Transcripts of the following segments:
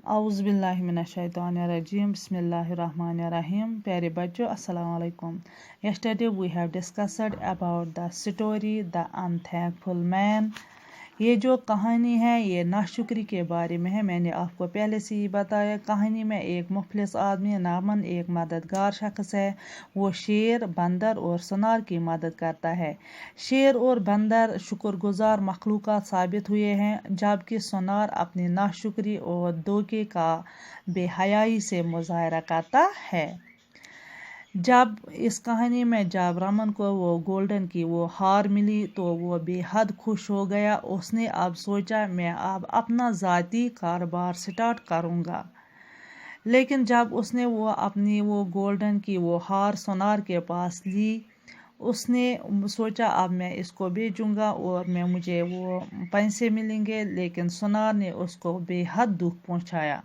Auzubillahiminash-shaytanir-rajim. Bismillahir-rahmanir-rahim. Pyare bachcho, assalamu alaikum. Yesterday we have discussed about the story The Unthankful Man. ये जो कहानी है ये नाशुक्री के बारे में है। मैंने आपको पहले से ही बताया। कहानी में एक मुफलिस आदमी नामन एक मददगार शख्स है। वो शेर, बंदर और सुनार की मदद करता है। शेर और बंदर शुक्रगुजार मखलूक़ात साबित हुए हैं, जबकि सुनार अपनी नाशुक्री और धोखे का बेहयाई से मुजाहरा करता है। जब इस कहानी में जब रमन को वो गोल्डन की वो हार मिली तो वो बेहद खुश हो गया। उसने अब सोचा मैं अब अपना ज़ाती कारोबार स्टार्ट करूँगा। लेकिन जब उसने वो अपनी वो गोल्डन की वो हार सुनार के पास ली, उसने सोचा अब मैं इसको बेचूंगा और मुझे वो पैसे मिलेंगे। लेकिन सुनार ने उसको बेहद दुख पहुंचाया।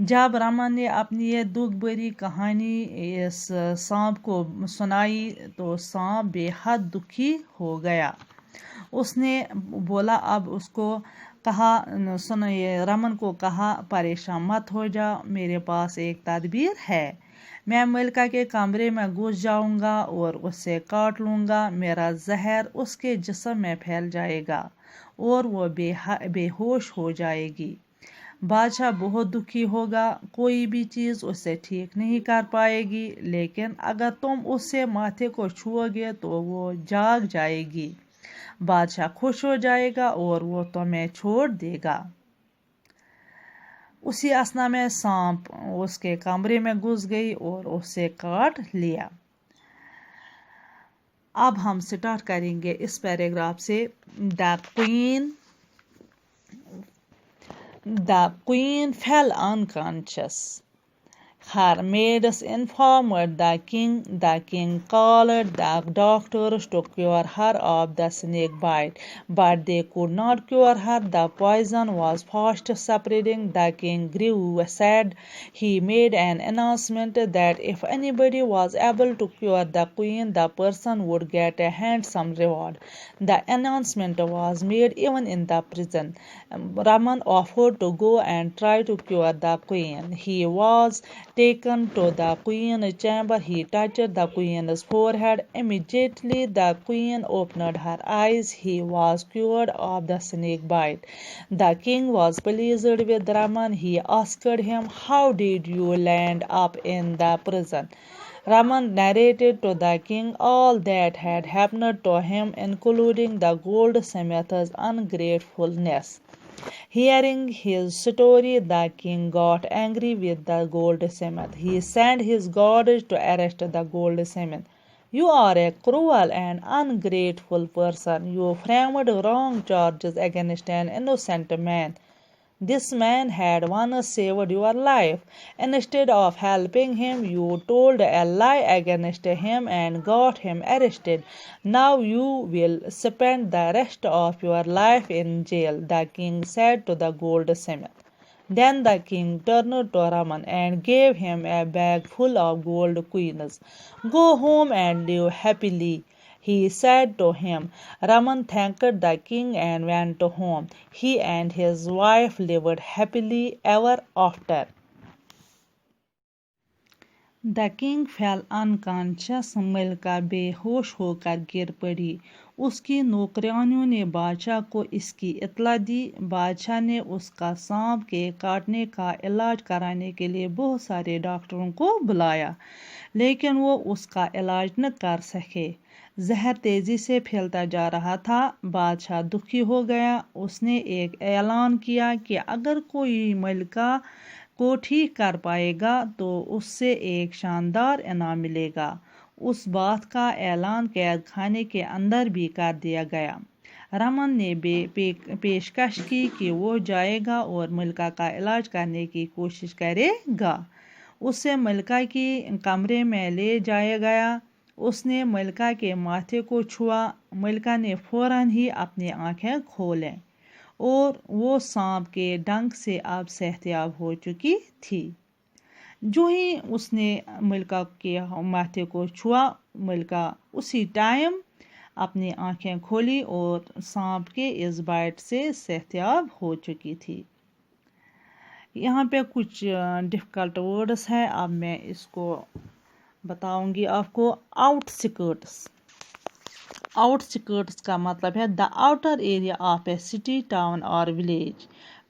जब रमन ने अपनी ये दुख भरी कहानी इस सांप को सुनाई तो सांप बेहद दुखी हो गया। उसने बोला, अब उसको कहा, ये रमन को कहा, परेशान मत हो जा, मेरे पास एक तदबीर है। मैं मलिका के कमरे में घुस जाऊंगा और उससे काट लूँगा। मेरा जहर उसके जिस्म में फैल जाएगा और वो बेहोश हो जाएगी। बादशाह बहुत दुखी होगा, कोई भी चीज़ उससे ठीक नहीं कर पाएगी। लेकिन अगर तुम उससे माथे को छुओगे तो वो जाग जाएगी। बादशाह खुश हो जाएगा और वो तुम्हें छोड़ देगा। उसी असना में सांप उसके कमरे में घुस गई और उससे काट लिया। अब हम स्टार्ट करेंगे इस पैराग्राफ से। The queen fell unconscious. Her maids informed the king. The king called the doctors to cure her of the snake bite, but they could not cure her. The poison was fast spreading. The king grew sad. He made an announcement that if anybody was able to cure the queen, the person would get a handsome reward. The announcement was made even in the prison. Raman offered to go and try to cure the queen. He was taken to the queen's chamber. He touched the queen's forehead. Immediately the queen opened her eyes. He was cured of the snake bite. The king was pleased with Raman. He asked him, "How did you land up in the prison?" Raman narrated to the king all that had happened to him, including the goldsmith's ungratefulness. Hearing his story, the king got angry with the goldsmith. He sent his guards to arrest the goldsmith. "You are a cruel and ungrateful person. You framed wrong charges against an innocent man. This man had once saved your life. Instead of helping him, you told a lie against him and got him arrested. Now you will spend the rest of your life in jail," the king said to the goldsmith. Then the king turned to Raman and gave him a bag full of gold coins. "Go home and live happily," he said to him. Raman thanked the king and went home. He and his wife lived happily ever after. The king fell unconscious. मलिका बेहोश होकर गिर पड़ी। उसकी नौकरानियों ने बादशाह को इसकी इत्तला दी। बादशाह ने उसका सांप के काटने का इलाज कराने के लिए बहुत सारे डॉक्टरों को बुलाया, लेकिन वो उसका इलाज न कर सके। जहर तेज़ी से फैलता जा रहा था। बादशाह दुखी हो गया। उसने एक ऐलान किया कि अगर कोई मलिका को ठीक कर पाएगा तो उससे एक शानदार इनाम मिलेगा। उस बात का ऐलान कैद खाने के अंदर भी कर दिया गया। रमन ने पेशकश की कि वो जाएगा और मलिका का इलाज करने की कोशिश करेगा। उसे मलिका की कमरे में ले जाया गया। उसने मलिका के माथे को छुआ। मलिका ने फौरन ही अपनी आंखें खोलें और वो सांप के डंक से अब सेहतियाब हो चुकी थी। जो ही उसने मलिका के माथे को छुआ, मलिका उसी टाइम अपनी आंखें खोली और सांप के इस बाइट से सेहतियाब हो चुकी थी। यहाँ पे कुछ डिफ़िकल्ट वर्ड्स हैं, अब मैं इसको बताऊंगी आपको। आउटस्कर्ट्स, आउटस्कर्ट्स का मतलब है the outer area of a city, town और village.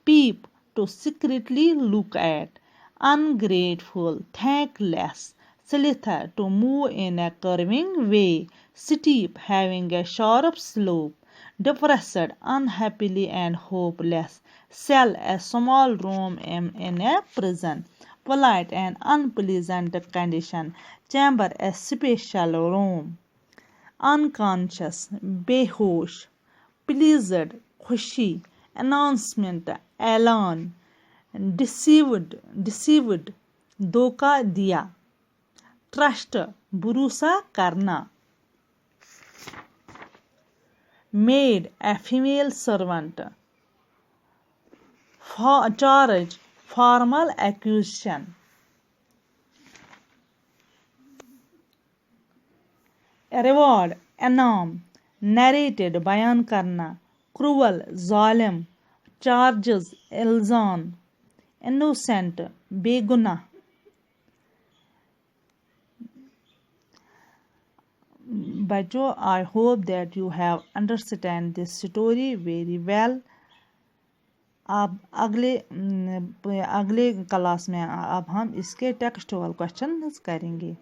Peep, to secretly look at. Ungrateful, thankless। Slither, to move in a curving way. Steep, having a sharp slope. Depressed, unhappily and hopeless. Cell, a small room in a prison. Polite, an unpleasant condition. Chamber, a special room। Unconscious, बेहोश। Pleased, खुशी। Announcement, ऐलान। Deceived, धोखा दिया। Trust, भरोसा करना। Made, a female servant. Charge, formal accusation. Reward, इनाम। Narrated, बयान करना। क्रूअल, जालिम। चार्जेस, इल्ज़ाम। इनोसेंट, बेगुनाह। बच्चों, I hope that you have understand this story very well. अब अगले क्लास में अब हम इसके टेक्सचुअल क्वेश्चन करेंगे।